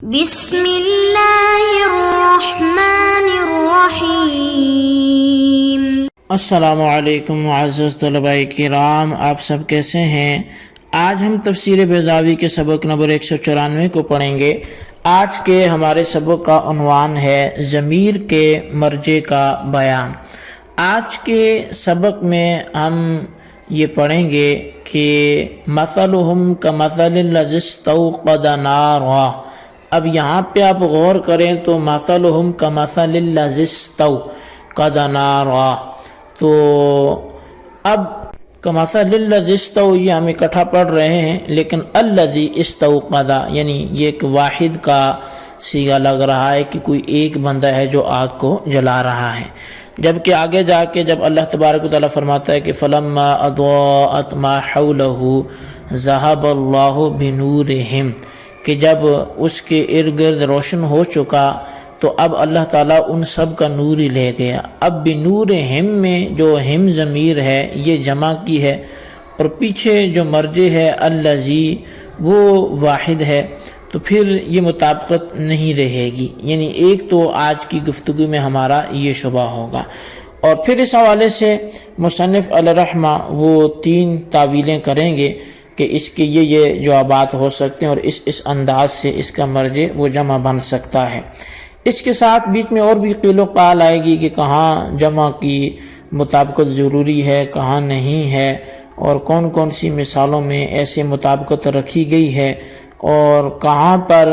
بسم اللہ الرحمن الرحیم۔ السلام علیکم معزز طلباء کرام، آپ سب کیسے ہیں؟ آج ہم تفسیر بیضاوی کے سبق نمبر 194 کو پڑھیں گے۔ آج کے ہمارے سبق کا عنوان ہے ضمیر کے مرجع کا بیان۔ آج کے سبق میں ہم یہ پڑھیں گے کہ مثلہم کمثل الذی استوقد نارا۔ اب یہاں پہ آپ غور کریں تو مثلہم کمثل الذی استوقد نارا، تو اب کمثل الذی استو یہ ہم اکٹھا پڑھ رہے ہیں، لیکن الذی استوقد یعنی یہ ایک واحد کا صیغہ لگ رہا ہے کہ کوئی ایک بندہ ہے جو آگ کو جلا رہا ہے، جبکہ آگے جا کے جب اللہ تبارک و تعالیٰ فرماتا ہے کہ فلما اضاءت ما حولہ ذہب اللہ بنورہم، کہ جب اس کے ارد گرد روشن ہو چکا تو اب اللہ تعالیٰ ان سب کا نور ہی لے گیا۔ اب بنورہم میں جو ہم ضمیر ہے یہ جمع کی ہے، اور پیچھے جو مرجع ہے الذی وہ واحد ہے، تو پھر یہ مطابقت نہیں رہے گی، یعنی ایک تو آج کی گفتگو میں ہمارا یہ شبہ ہوگا۔ اور پھر اس حوالے سے مصنف علیہ رحمہ وہ 3 تعویلیں کریں گے کہ اس کے یہ جوابات ہو سکتے ہیں، اور اس انداز سے اس کا مرجع وہ جمع بن سکتا ہے۔ اس کے ساتھ بیچ میں اور بھی قیل و قال آئے گی کہ کہاں جمع کی مطابقت ضروری ہے، کہاں نہیں ہے، اور کون کون سی مثالوں میں ایسے مطابقت رکھی گئی ہے، اور کہاں پر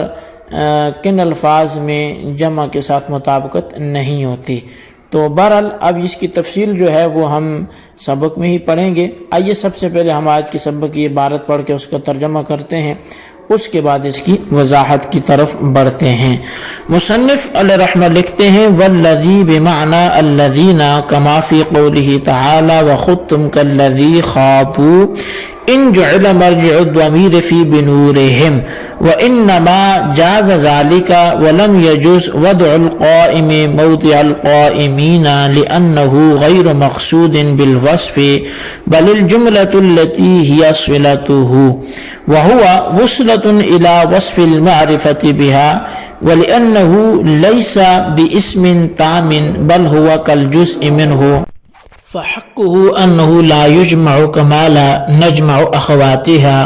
کن الفاظ میں جمع کے ساتھ مطابقت نہیں ہوتی۔ تو بہرحال اب اس کی تفصیل جو ہے وہ ہم سبق میں ہی پڑھیں گے۔ آئیے سب سے پہلے ہم آج کی سبق کی عبارت پڑھ کے اس کا ترجمہ کرتے ہیں، اس کے بعد اس کی وضاحت کی طرف بڑھتے ہیں۔ مصنف علیہ رحمہ لکھتے ہیں والذی بمعنی الذین کما فی قولہ تعالی وخذتم کالذی خاضوا ان جعل مرجع الضمیر فی بنورہم وانما جاز ذلك ولم يجوز وضع القائم موضع القائمین لأنه غیر مقصود بالوصف بل الجملة التي هي صلته وهو وصلة إلى وصف المعرفة بها ولأنه ليس باسم تام بل هو كالجزء منه فحقه أنه لا يجمع كما لا نجمع أخواتها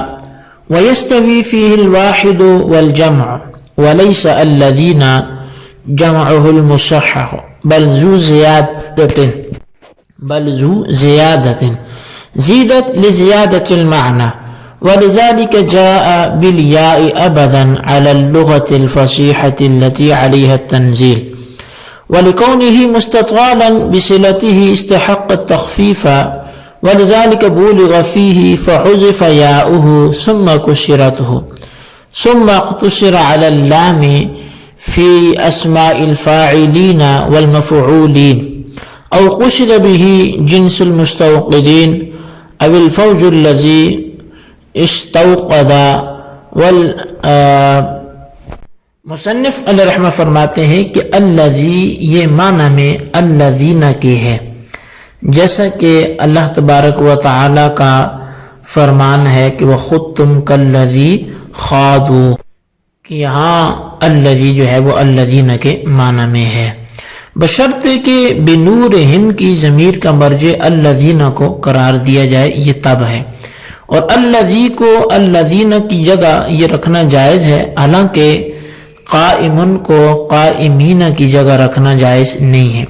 ويستوي فيه الواحد والجمع وليس الذين جمعه المصحح بل ذو زيادة زيدت لزيادة المعنى ولذلك جاء بالياء أبدا على اللغة الفصيحة التي عليها التنزيل ولكونه مستطالا بصلته استحق التخفيف ولذلك بولغ فيه فحذف ياؤه ثم كسرته ثم اقتصر على اللام في أسماء الفاعلين والمفعولين أو قصد به جنس المستوقدين أو الفوج الذي استوقد مصنف علیہ رحمہ فرماتے ہیں کہ الذی یہ معنی میں الذین کی ہے، جیسا کہ اللہ تبارک و تعالی کا فرمان ہے کہ وَخُذْتُمْ كَالَّذِي خَاضُوا، کہ یہاں الذی جو ہے وہ الذین کے معنی میں ہے، بشرطے کہ بنورہم کی ضمیر کا مرجع الذین کو قرار دیا جائے، یہ تب ہے، اور الذی کو الذین کی جگہ یہ رکھنا جائز ہے، حالانکہ قائمن کو قائمین کی جگہ رکھنا جائز نہیں ہے،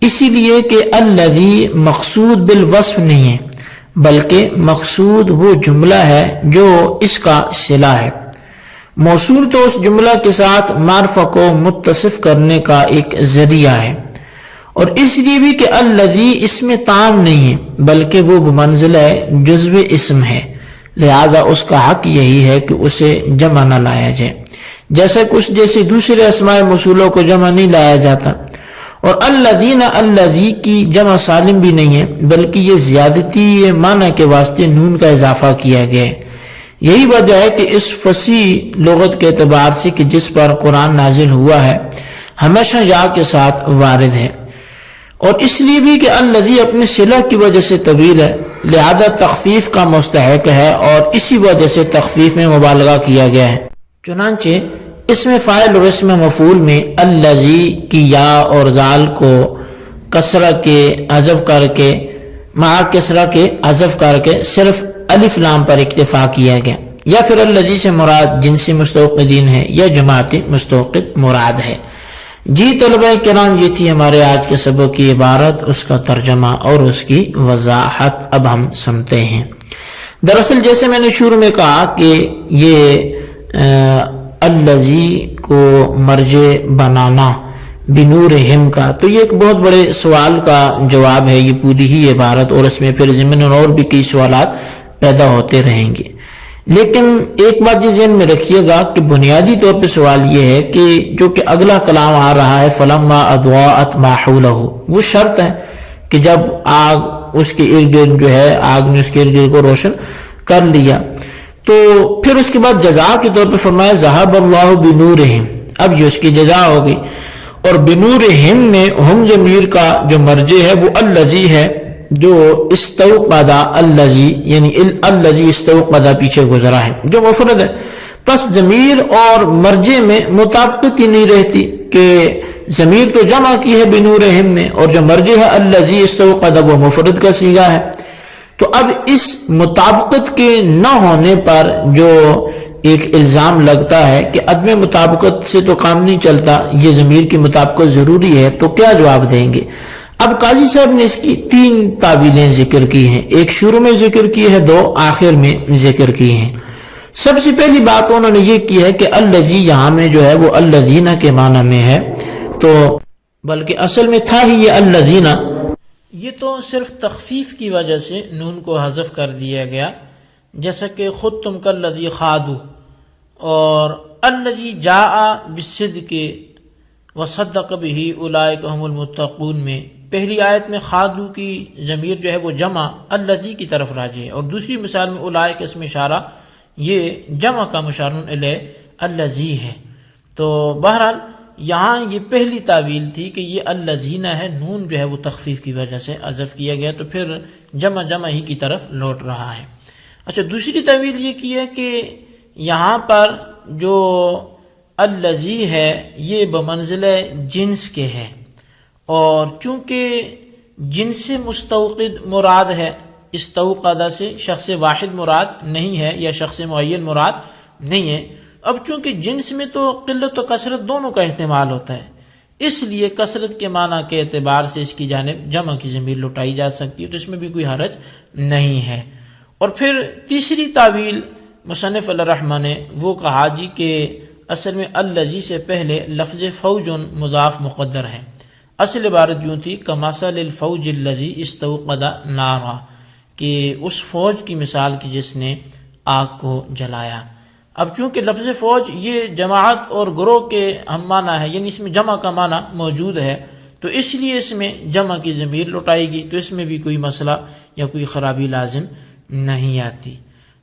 اسی لیے کہ الذی مقصود بالوصف نہیں ہے، بلکہ مقصود وہ جملہ ہے جو اس کا صلہ ہے، موصول تو اس جملہ کے ساتھ معرفہ کو متصف کرنے کا ایک ذریعہ ہے، اور اس لیے بھی کہ الذی اسم تام نہیں ہے بلکہ وہ بمنزلہ جزو اسم ہے، لہذا اس کا حق یہی ہے کہ اسے جمع نہ لایا جائے، جیسے کچھ جیسے دوسرے اسماء موصولوں کو جمع نہیں لایا جاتا، اور الذین الذی کی جمع سالم بھی نہیں ہے بلکہ یہ زیادتی معنی کے واسطے نون کا اضافہ کیا گیا ہے۔ یہی وجہ ہے کہ اس فصیح لغت کے اعتبار سے کہ جس پر قرآن نازل ہوا ہے ہمیشہ یا کے ساتھ وارد ہے، اور اس لیے بھی کہ الذی اپنے صلہ کی وجہ سے طویل ہے، لہذا تخفیف کا مستحق ہے، اور اسی وجہ سے تخفیف میں مبالغہ کیا گیا ہے۔ چنانچہ اسم فاعل اور اسم مفعول میں الذی کی یا اور زال کو کسرہ کے حذف کر کے مع کسرہ کے حذف کر کے صرف الف لام پر اکتفا کیا گیا، یا پھر الذی سے مراد جنسی مستوقدین ہے یا جماعت مستوقد مراد ہے۔ جی طلبہ کرام، یہ تھی ہمارے آج کے سبق کی عبارت، اس کا ترجمہ اور اس کی وضاحت اب ہم سنتے ہیں۔ دراصل جیسے میں نے شروع میں کہا کہ یہ الذی کو مرجع بنانا بنورہم کا، تو یہ ایک بہت بڑے سوال کا جواب ہے یہ پوری ہی عبارت، اور اس میں پھر ضمن اور بھی کئی سوالات پیدا ہوتے رہیں گے۔ لیکن ایک بات یہ ذہن میں رکھیے گا کہ بنیادی طور پہ سوال یہ ہے کہ جو کہ اگلا کلام آ رہا ہے فلما اضاءت ما حولہ، وہ شرط ہے کہ جب آگ اس کے ارد گرد جو ہے آگ نے اس کے ارد گرد کو روشن کر لیا، تو پھر اس کے بعد جزا کے طور پہ فرمایا ذہب اللہ بنورہم، اب یہ اس کی جزا ہو گئی۔ اور بنورہم میں ہم ضمیر کا جو مرجع ہے وہ الذی ہے، جو استوقد الذی، یعنی الذی استوقد پیچھے گزرا ہے جو مفرد ہے، پس ضمیر اور مرجع میں مطابقت ہی نہیں رہتی کہ ضمیر تو جمع کی ہے بنورہم میں، اور جو مرجع ہے الذی استوقد وہ مفرد کا صیغہ ہے۔ تو اب اس مطابقت کے نہ ہونے پر جو ایک الزام لگتا ہے کہ عدم مطابقت سے تو کام نہیں چلتا، یہ ضمیر کی مطابقت ضروری ہے، تو کیا جواب دیں گے؟ اب قاضی صاحب نے اس کی 3 تعویلیں ذکر کی ہیں، ایک شروع میں ذکر کی ہے، 2 آخر میں ذکر کی ہیں۔ سب سے پہلی بات انہوں نے یہ کی ہے کہ الذی یہاں میں جو ہے وہ الذین کے معنی میں ہے، تو بلکہ اصل میں تھا ہی یہ الذین، یہ تو صرف تخفیف کی وجہ سے نون کو حذف کر دیا گیا، جیسا کہ خود تم کالذی خادو، اور الذی جاء بالصدق وصدق به اولئک هم المتقون میں پہلی آیت میں خادو کی ضمیر جو ہے وہ جمع الذی کی طرف راجع ہے، اور دوسری مثال میں اولئک اسم اشارہ یہ جمع کا مشار الیہ الذی ہے۔ تو بہرحال یہاں یہ پہلی تعویل تھی کہ یہ الذین ہے، نون جو ہے وہ تخفیف کی وجہ سے حذف کیا گیا، تو پھر جمع ہی کی طرف لوٹ رہا ہے۔ اچھا، دوسری تعویل یہ کی ہے کہ یہاں پر جو الذی ہے یہ بمنزلہ جنس کے ہے، اور چونکہ جنس مستوقد مراد ہے، استوقدہ سے شخص واحد مراد نہیں ہے یا شخص معین مراد نہیں ہے۔ اب چونکہ جنس میں تو قلت و کثرت دونوں کا احتمال ہوتا ہے، اس لیے کثرت کے معنی کے اعتبار سے اس کی جانب جمع کی ضمیر لٹائی جا سکتی ہے، تو اس میں بھی کوئی حرج نہیں ہے۔ اور پھر تیسری تعویل مصنف علیہ الرحمہ نے وہ کہا جی کہ اصل میں الذی سے پہلے لفظ فوج مضاف مقدر ہے، اصل عبارت یوں تھی کمثل الفوج الذی استوقد نارا، کہ اس فوج کی مثال کی جس نے آگ کو جلایا۔ اب چونکہ لفظ فوج یہ جماعت اور گروہ کے ہم معنی ہے، یعنی اس میں جمع کا معنی موجود ہے، تو اس لیے اس میں جمع کی ضمیر لٹائے گی، تو اس میں بھی کوئی مسئلہ یا کوئی خرابی لازم نہیں آتی۔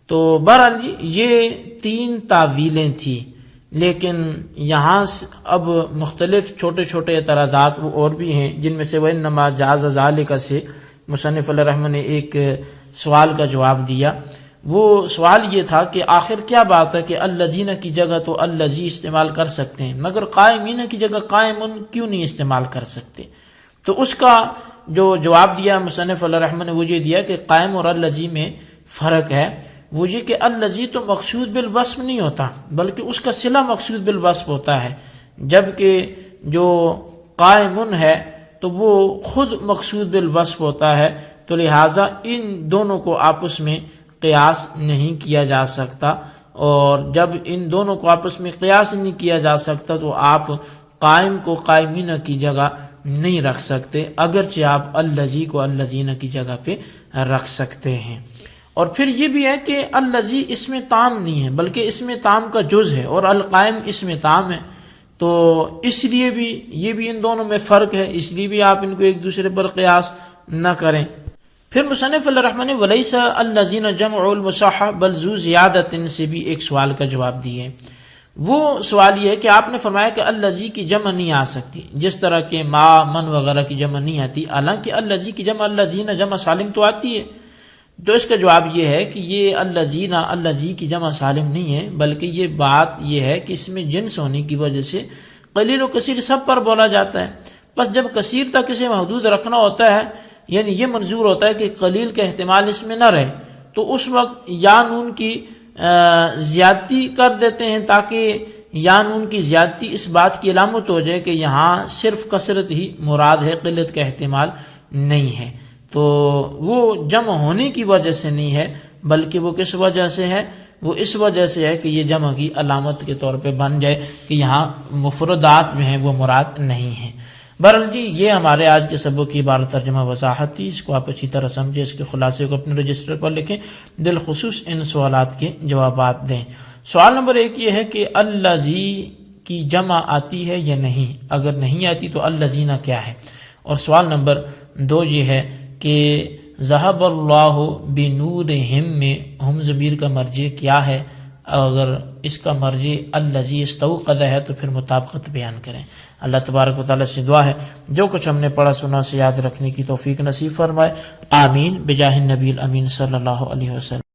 تو بہرحال یہ 3 تعویلیں تھیں، لیکن یہاں اب مختلف چھوٹے چھوٹے اعتراضات وہ اور بھی ہیں، جن میں سے وَإِنَّمَا جَازَ ذَلِكَ سے مصنف علیہ الرحمہ نے ایک سوال کا جواب دیا۔ وہ سوال یہ تھا کہ آخر کیا بات ہے کہ الذین کی جگہ تو الذی استعمال کر سکتے ہیں، مگر قائمین کی جگہ قائمن کیوں نہیں استعمال کر سکتے؟ تو اس کا جو جواب دیا مصنف علیہ الرحمہ نے وہ یہ دیا کہ قائم اور الذی میں فرق ہے، وہ یہ کہ الذی تو مقصود بالوصف نہیں ہوتا، بلکہ اس کا صلہ مقصود بالوصف ہوتا ہے، جبکہ جو قائمن ہے تو وہ خود مقصود بالوصف ہوتا ہے، تو لہٰذا ان دونوں کو آپس میں قیاس نہیں کیا جا سکتا، اور جب ان دونوں کو آپس میں قیاس نہیں کیا جا سکتا تو آپ قائم کو قائمین کی جگہ نہیں رکھ سکتے، اگرچہ آپ الذی کو الذین کی جگہ پہ رکھ سکتے ہیں۔ اور پھر یہ بھی ہے کہ الذی اسم تام نہیں ہے، بلکہ اسم تام کا جز ہے، اور القائم اسم تام ہے، تو اس لیے بھی یہ بھی ان دونوں میں فرق ہے، اس لیے بھی آپ ان کو ایک دوسرے پر قیاس نہ کریں۔ پھر مصنف علیہ الرحمہ نے وَلَيْسَ الَّذِينَ جَمْعُ الْمُصَحَّ بَلْ ذُو زِيَادَةٍ سے بھی ایک سوال کا جواب دیے۔ وہ سوال یہ ہے کہ آپ نے فرمایا کہ الذی کی جمع نہیں آ سکتی، جس طرح کہ ما، من وغیرہ کی جمع نہیں آتی، حالانکہ الذی کی جمع الذین جمع سالم تو آتی ہے۔ تو اس کا جواب یہ ہے کہ یہ الذین، الذی کی جمع سالم نہیں ہے، بلکہ یہ بات یہ ہے کہ اس میں جنس ہونے کی وجہ سے قلیل و کثیر سب پر بولا جاتا ہے. بس جب کثیر تک اسے محدود رکھنا ہوتا ہے، یعنی یہ منظور ہوتا ہے کہ قلیل کا احتمال اس میں نہ رہے، تو اس وقت یا نون کی زیادتی کر دیتے ہیں تاکہ یا نون کی زیادتی اس بات کی علامت ہو جائے کہ یہاں صرف کثرت ہی مراد ہے، قلت کا احتمال نہیں ہے. تو وہ جمع ہونے کی وجہ سے نہیں ہے، بلکہ وہ کس وجہ سے ہے؟ وہ اس وجہ سے ہے کہ یہ جمع کی علامت کے طور پہ بن جائے کہ یہاں مفردات جو ہیں وہ مراد نہیں ہیں. بہرحال جی یہ ہمارے آج کے سبق کی عبارت ترجمہ وضاحت تھی. اس کو آپ اچھی طرح سمجھیں، اس کے خلاصے کو اپنے رجسٹر پر لکھیں، بالخصوص ان سوالات کے جوابات دیں. سوال نمبر 1 یہ ہے کہ الذی کی جمع آتی ہے یا نہیں؟ اگر نہیں آتی تو الذین کیا ہے؟ اور سوال نمبر 2 یہ ہے کہ ذہب اللہ بنورہم میں ہم ضمیر کا مرجع کیا ہے؟ اگر اس کا مرجع الذی استوقد ہے تو پھر مطابقت بیان کریں. اللہ تبارک و تعالیٰ سے دعا ہے جو کچھ ہم نے پڑھا سنا سے یاد رکھنے کی توفیق نصیب فرمائے. آمین بجاہ النبی الامین صلی اللہ علیہ وسلم.